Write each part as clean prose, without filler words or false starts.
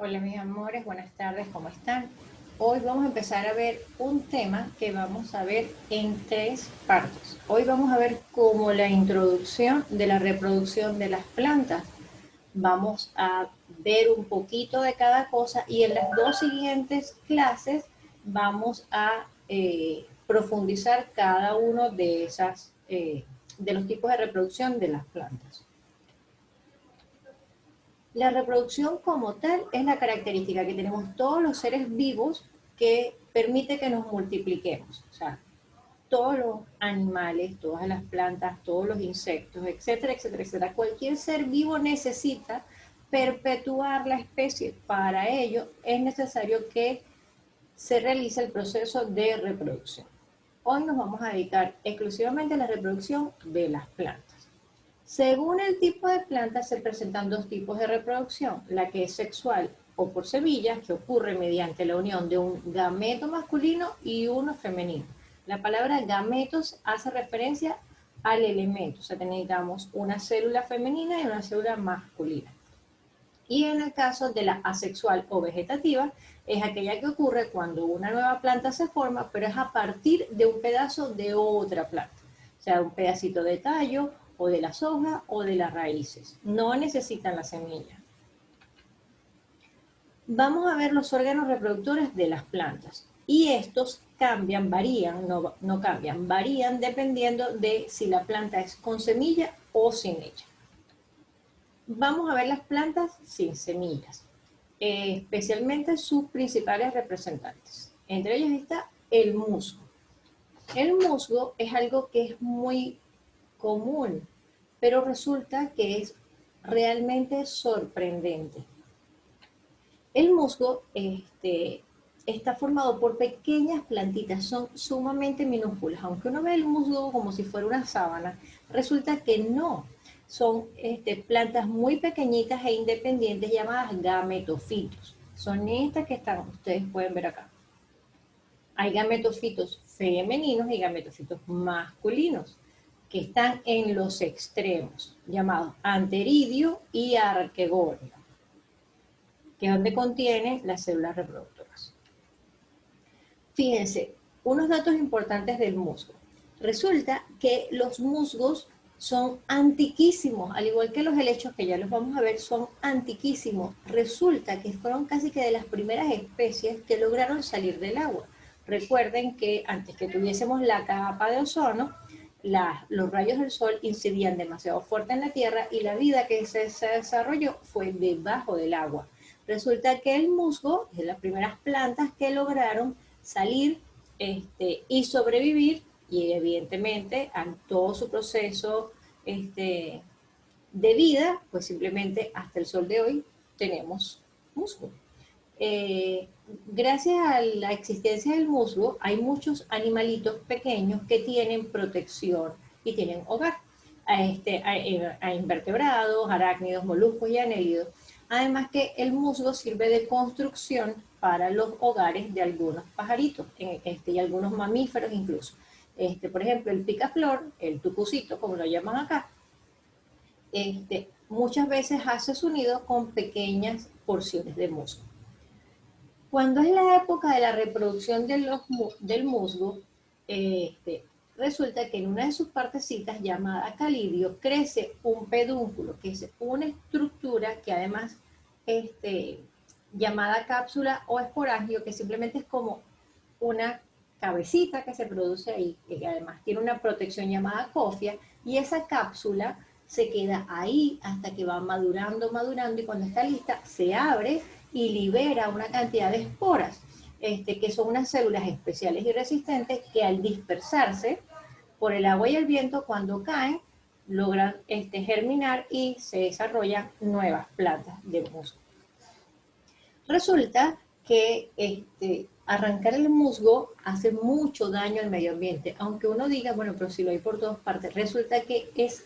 Hola mis amores, buenas tardes, ¿cómo están? Hoy vamos a empezar a ver un tema que vamos a ver en tres partes. Hoy vamos a ver como la introducción de la reproducción de las plantas. Vamos a ver un poquito de cada cosa y en las dos siguientes clases vamos a profundizar cada uno de de los tipos de reproducción de las plantas. La reproducción como tal es la característica que tenemos todos los seres vivos que permite que nos multipliquemos. O sea, todos los animales, todas las plantas, todos los insectos, etcétera, etcétera, etcétera. Cualquier ser vivo necesita perpetuar la especie. Para ello es necesario que se realice el proceso de reproducción. Hoy nos vamos a dedicar exclusivamente a la reproducción de las plantas. Según el tipo de planta se presentan dos tipos de reproducción, la que es sexual o por semillas, que ocurre mediante la unión de un gameto masculino y uno femenino. La palabra gametos hace referencia al elemento, o sea, necesitamos una célula femenina y una célula masculina. Y en el caso de la asexual o vegetativa, es aquella que ocurre cuando una nueva planta se forma, pero es a partir de un pedazo de otra planta, o sea, un pedacito de tallo, o de las hojas, o de las raíces. No necesitan la semilla. Vamos a ver los órganos reproductores de las plantas. Y estos cambian, varían, no cambian, varían dependiendo de si la planta es con semilla o sin ella. Vamos a ver las plantas sin semillas, especialmente sus principales representantes. Entre ellos está el musgo. El musgo es algo que es muy común, pero resulta que es realmente sorprendente. El musgo está formado por pequeñas plantitas, son sumamente minúsculas. Aunque uno ve el musgo como si fuera una sábana, resulta que no. Son plantas muy pequeñitas e independientes llamadas gametofitos. Son estas que ustedes pueden ver acá. Hay gametofitos femeninos y gametofitos masculinos que están en los extremos, llamados anteridio y arquegonio, que es donde contienen las células reproductoras. Fíjense, unos datos importantes del musgo. Resulta que los musgos son antiquísimos, al igual que los helechos, que ya los vamos a ver, son antiquísimos. Resulta que fueron casi que de las primeras especies que lograron salir del agua. Recuerden que antes que tuviésemos la capa de ozono, los rayos del sol incidían demasiado fuerte en la Tierra y la vida que se desarrolló fue debajo del agua. Resulta que el musgo es de las primeras plantas que lograron salir y sobrevivir, y evidentemente a todo su proceso de vida, pues simplemente hasta el sol de hoy tenemos musgo. Gracias a la existencia del musgo, hay muchos animalitos pequeños que tienen protección y tienen hogar. A invertebrados, arácnidos, moluscos y anélidos. Además que el musgo sirve de construcción para los hogares de algunos pajaritos y algunos mamíferos incluso. Por ejemplo, el picaflor, el tucucito, como lo llaman acá, muchas veces hace su nido con pequeñas porciones de musgo. Cuando es la época de la reproducción del musgo, resulta que en una de sus partecitas llamada calidio crece un pedúnculo, que es una estructura que además llamada cápsula o esporangio, que simplemente es como una cabecita que se produce ahí, que además tiene una protección llamada cofia, y esa cápsula se queda ahí hasta que va madurando, madurando, y cuando está lista se abre y libera una cantidad de esporas, que son unas células especiales y resistentes que al dispersarse por el agua y el viento, cuando caen, logran germinar y se desarrollan nuevas plantas de musgo. Resulta que arrancar el musgo hace mucho daño al medio ambiente, aunque uno diga, bueno, pero si lo hay por todas partes, resulta que es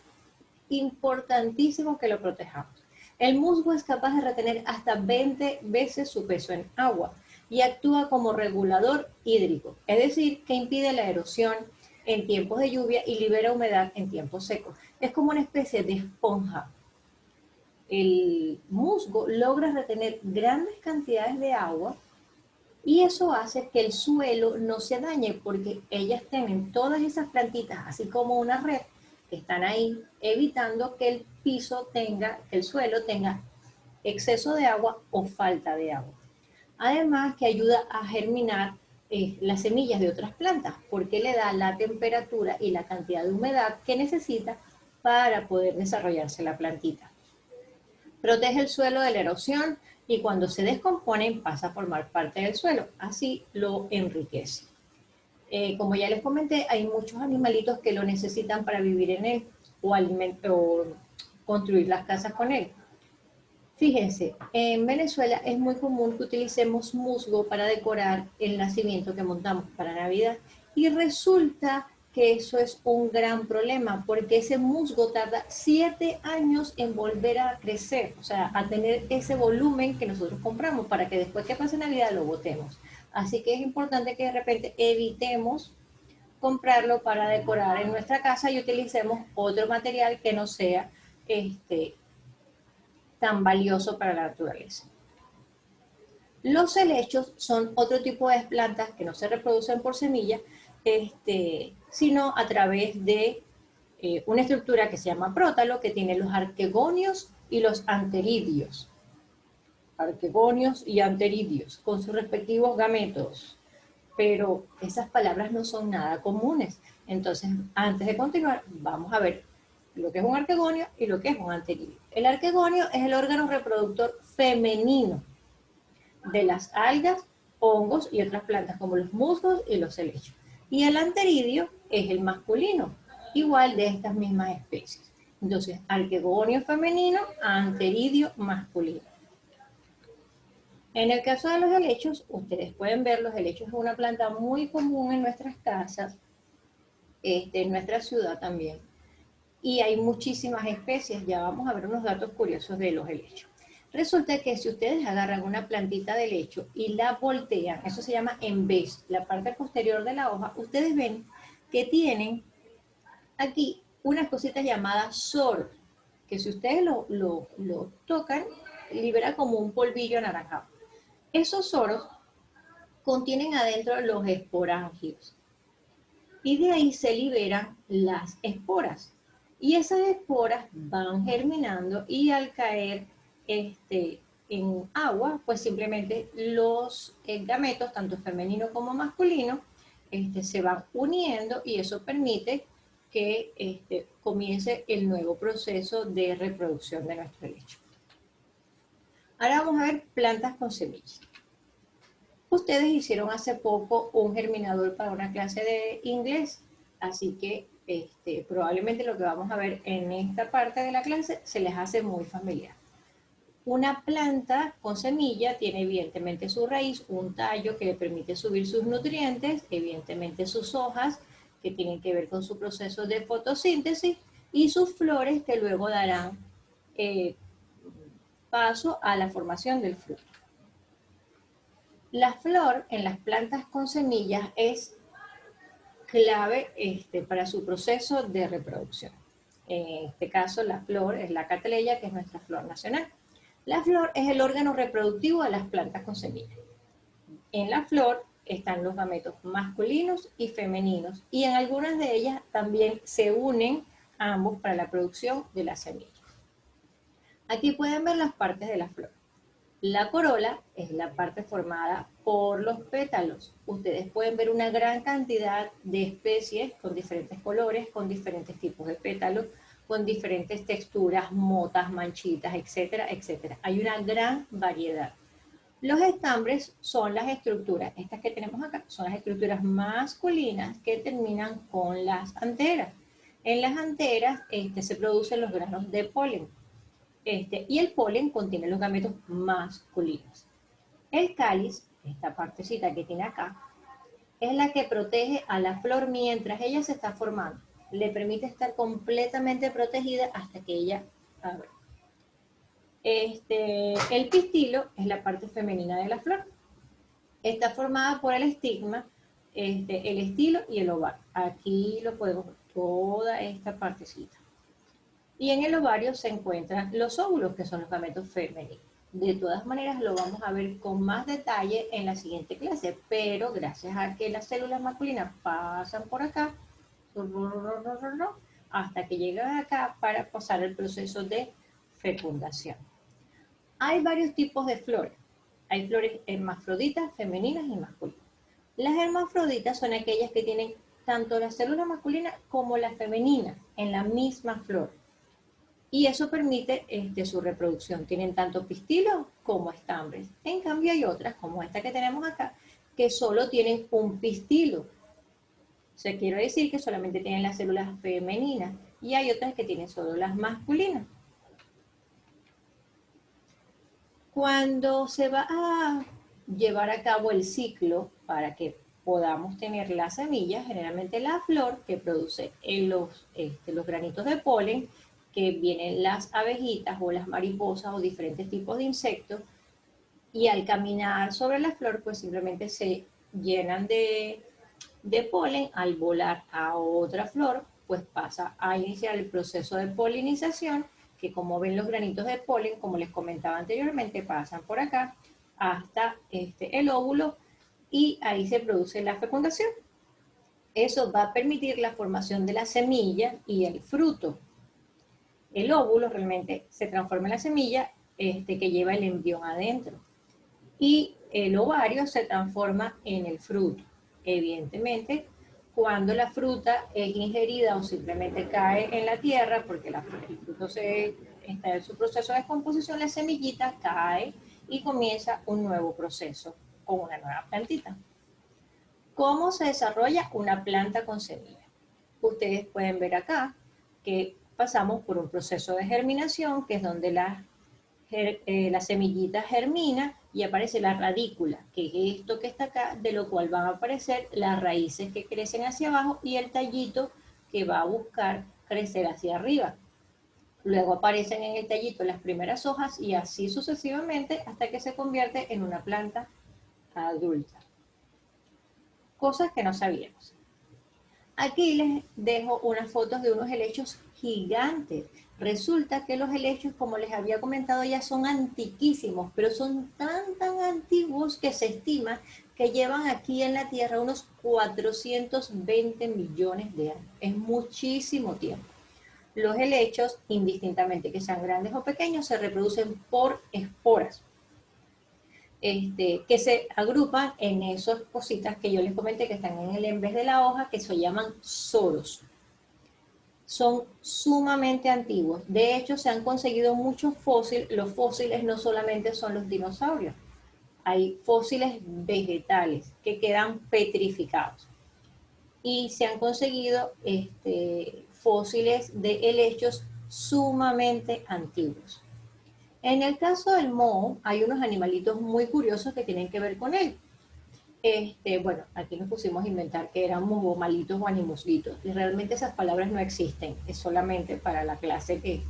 importantísimo que lo protejamos. El musgo es capaz de retener hasta 20 veces su peso en agua y actúa como regulador hídrico, es decir, que impide la erosión en tiempos de lluvia y libera humedad en tiempos secos. Es como una especie de esponja. el musgo logra retener grandes cantidades de agua y eso hace que el suelo no se dañe porque ellas tienen todas esas plantitas, así como una red, que están ahí evitando que el piso tenga, que el suelo tenga exceso de agua o falta de agua. Además que ayuda a germinar las semillas de otras plantas porque le da la temperatura y la cantidad de humedad que necesita para poder desarrollarse la plantita. Protege el suelo de la erosión y cuando se descomponen pasa a formar parte del suelo. Así lo enriquece. Como ya les comenté, hay muchos animalitos que lo necesitan para vivir en él o construir las casas con él. Fíjense, en Venezuela es muy común que utilicemos musgo para decorar el nacimiento que montamos para Navidad y resulta que eso es un gran problema porque ese musgo tarda 7 años en volver a crecer, o sea, a tener ese volumen que nosotros compramos para que después que pase Navidad lo botemos. Así que es importante que de repente evitemos comprarlo para decorar en nuestra casa y utilicemos otro material que no sea tan valioso para la naturaleza. Los helechos son otro tipo de plantas que no se reproducen por semilla, sino a través de una estructura que se llama prótalo, que tiene los arquegonios y los anteridios. Arquegonios y anteridios, con sus respectivos gametos. Pero esas palabras no son nada comunes. Entonces, antes de continuar, vamos a ver lo que es un arquegonio y lo que es un anteridio. El arquegonio es el órgano reproductor femenino de las algas, hongos y otras plantas como los musgos y los helechos. Y el anteridio es el masculino, igual de estas mismas especies. Entonces, arquegonio femenino, anteridio masculino. En el caso de los helechos, ustedes pueden ver, los helechos es una planta muy común en nuestras casas, en nuestra ciudad también. Y hay muchísimas especies, ya vamos a ver unos datos curiosos de los helechos. Resulta que si ustedes agarran una plantita de helecho y la voltean, eso se llama embés, la parte posterior de la hoja, ustedes ven que tienen aquí unas cositas llamadas soros, que si ustedes lo tocan, libera como un polvillo anaranjado. Esos soros contienen adentro los esporangios y de ahí se liberan las esporas. Y esas esporas van germinando y al caer en agua, pues simplemente los gametos, tanto femenino como masculino, se van uniendo y eso permite que comience el nuevo proceso de reproducción de nuestro helecho. Ahora vamos a ver plantas con semillas. Ustedes hicieron hace poco un germinador para una clase de inglés, así que probablemente lo que vamos a ver en esta parte de la clase se les hace muy familiar. Una planta con semilla tiene evidentemente su raíz, un tallo que le permite subir sus nutrientes, evidentemente sus hojas que tienen que ver con su proceso de fotosíntesis y sus flores que luego darán paso a la formación del fruto. La flor en las plantas con semillas es clave para su proceso de reproducción. En este caso, la flor es la catleya, que es nuestra flor nacional. La flor es el órgano reproductivo de las plantas con semillas. En la flor están los gametos masculinos y femeninos, y en algunas de ellas también se unen ambos para la producción de la semilla. Aquí pueden ver las partes de la flor. La corola es la parte formada por los pétalos. Ustedes pueden ver una gran cantidad de especies con diferentes colores, con diferentes tipos de pétalos, con diferentes texturas, motas, manchitas, etcétera, etcétera. Hay una gran variedad. Los estambres son las estructuras, estas que tenemos acá, son las estructuras masculinas que terminan con las anteras. En las anteras se producen los granos de polen. Y el polen contiene los gametos masculinos. El cáliz, esta partecita que tiene acá, es la que protege a la flor mientras ella se está formando. Le permite estar completamente protegida hasta que ella abra. El pistilo es la parte femenina de la flor. Está formada por el estigma, el estilo y el ovar. Aquí lo podemos ver, toda esta partecita. Y en el ovario se encuentran los óvulos, que son los gametos femeninos. De todas maneras, lo vamos a ver con más detalle en la siguiente clase, pero gracias a que las células masculinas pasan por acá, hasta que llegan acá para pasar el proceso de fecundación. Hay varios tipos de flores. Hay flores hermafroditas, femeninas y masculinas. Las hermafroditas son aquellas que tienen tanto la célula masculina como la femenina en la misma flor. Y eso permite su reproducción. Tienen tanto pistilos como estambres. En cambio hay otras, como esta que tenemos acá, que solo tienen un pistilo. O sea, quiero decir que solamente tienen las células femeninas. Y hay otras que tienen solo las masculinas. Cuando se va a llevar a cabo el ciclo para que podamos tener la semilla, generalmente la flor que produce los granitos de polen, que vienen las abejitas o las mariposas o diferentes tipos de insectos, y al caminar sobre la flor, pues simplemente se llenan de polen. Al volar a otra flor, pues pasa a iniciar el proceso de polinización, que como ven los granitos de polen, como les comentaba anteriormente, pasan por acá hasta el óvulo y ahí se produce la fecundación. Eso va a permitir la formación de la semilla y el fruto. El óvulo realmente se transforma en la semilla que lleva el embrión adentro. Y el ovario se transforma en el fruto. Evidentemente, cuando la fruta es ingerida o simplemente cae en la tierra, porque el fruto está en su proceso de descomposición, la semillita cae y comienza un nuevo proceso con una nueva plantita. ¿Cómo se desarrolla una planta con semilla? Ustedes pueden ver acá que pasamos por un proceso de germinación, que es donde la semillita germina y aparece la radícula, que es esto que está acá, de lo cual van a aparecer las raíces que crecen hacia abajo y el tallito que va a buscar crecer hacia arriba. Luego aparecen en el tallito las primeras hojas y así sucesivamente hasta que se convierte en una planta adulta. Cosas que no sabíamos. Aquí les dejo unas fotos de unos helechos gigantes. Resulta que los helechos, como les había comentado, ya son antiquísimos, pero son tan antiguos que se estima que llevan aquí en la Tierra unos 420 millones de años. Es muchísimo tiempo. Los helechos, indistintamente que sean grandes o pequeños, se reproducen por esporas. Que se agrupan en esas cositas que yo les comenté que están en vez de la hoja, que se llaman soros. Son sumamente antiguos. De hecho, se han conseguido muchos fósiles. Los fósiles no solamente son los dinosaurios. Hay fósiles vegetales que quedan petrificados. Y se han conseguido fósiles de helechos sumamente antiguos. En el caso del moho, hay unos animalitos muy curiosos que tienen que ver con él. Bueno, aquí nos pusimos a inventar que eran mohomalitos o animuslitos, y realmente esas palabras no existen, es solamente para la clase que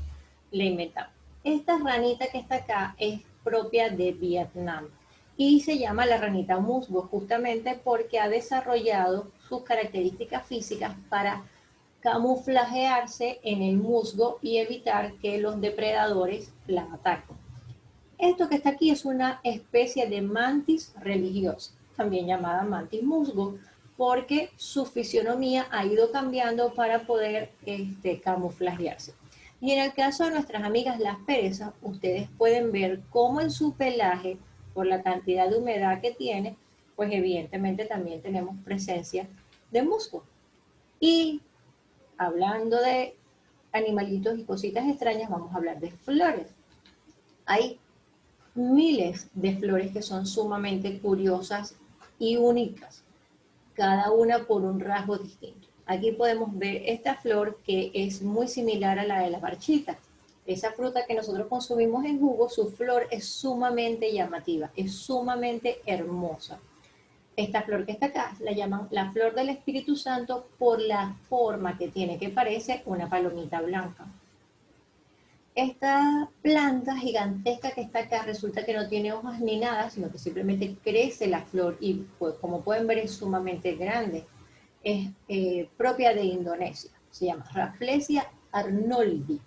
le inventamos. Esta ranita que está acá es propia de Vietnam y se llama la ranita musgo justamente porque ha desarrollado sus características físicas para camuflajearse en el musgo y evitar que los depredadores la ataquen. Esto que está aquí es una especie de mantis religiosa, también llamada mantis musgo, porque su fisionomía ha ido cambiando para poder camuflajearse. Y en el caso de nuestras amigas las perezas, ustedes pueden ver cómo en su pelaje, por la cantidad de humedad que tiene, pues evidentemente también tenemos presencia de musgo. Y hablando de animalitos y cositas extrañas, vamos a hablar de flores. Hay miles de flores que son sumamente curiosas y únicas, cada una por un rasgo distinto. Aquí podemos ver esta flor que es muy similar a la de la marchita. Esa fruta que nosotros consumimos en jugo, su flor es sumamente llamativa, es sumamente hermosa. Esta flor que está acá la llaman la flor del Espíritu Santo por la forma que tiene, que parece una palomita blanca. Esta planta gigantesca que está acá resulta que no tiene hojas ni nada, sino que simplemente crece la flor y pues, como pueden ver es sumamente grande. Es propia de Indonesia, se llama Rafflesia arnoldi.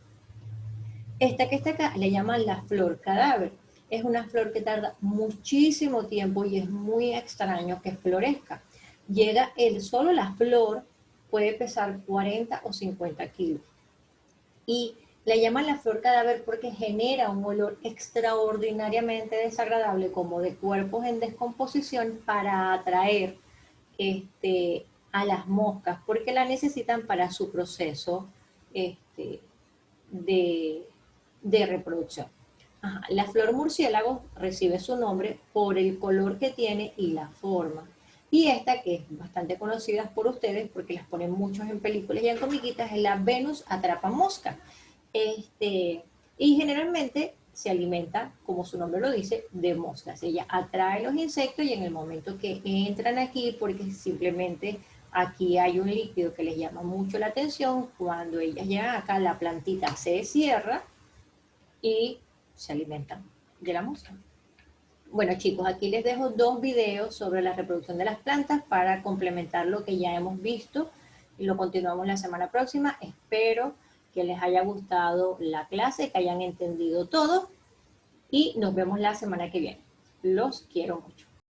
Esta que está acá le llaman la flor cadáver. Es una flor que tarda muchísimo tiempo y es muy extraño que florezca. Llega solo la flor puede pesar 40 o 50 kilos. Y la llaman la flor cadáver porque genera un olor extraordinariamente desagradable como de cuerpos en descomposición para atraer a las moscas porque la necesitan para su proceso este, de, de reproducción. Ajá. La flor murciélago recibe su nombre por el color que tiene y la forma. Y esta, que es bastante conocida por ustedes porque las ponen muchos en películas y en comiquitas, es la Venus atrapa mosca. Y generalmente se alimenta, como su nombre lo dice, de moscas. Ella atrae los insectos y en el momento que entran aquí, porque simplemente aquí hay un líquido que les llama mucho la atención, cuando ellas llegan acá, la plantita se cierra y se alimentan de la mosca. Bueno chicos, aquí les dejo dos videos sobre la reproducción de las plantas para complementar lo que ya hemos visto y lo continuamos la semana próxima. Espero que les haya gustado la clase, que hayan entendido todo y nos vemos la semana que viene. Los quiero mucho.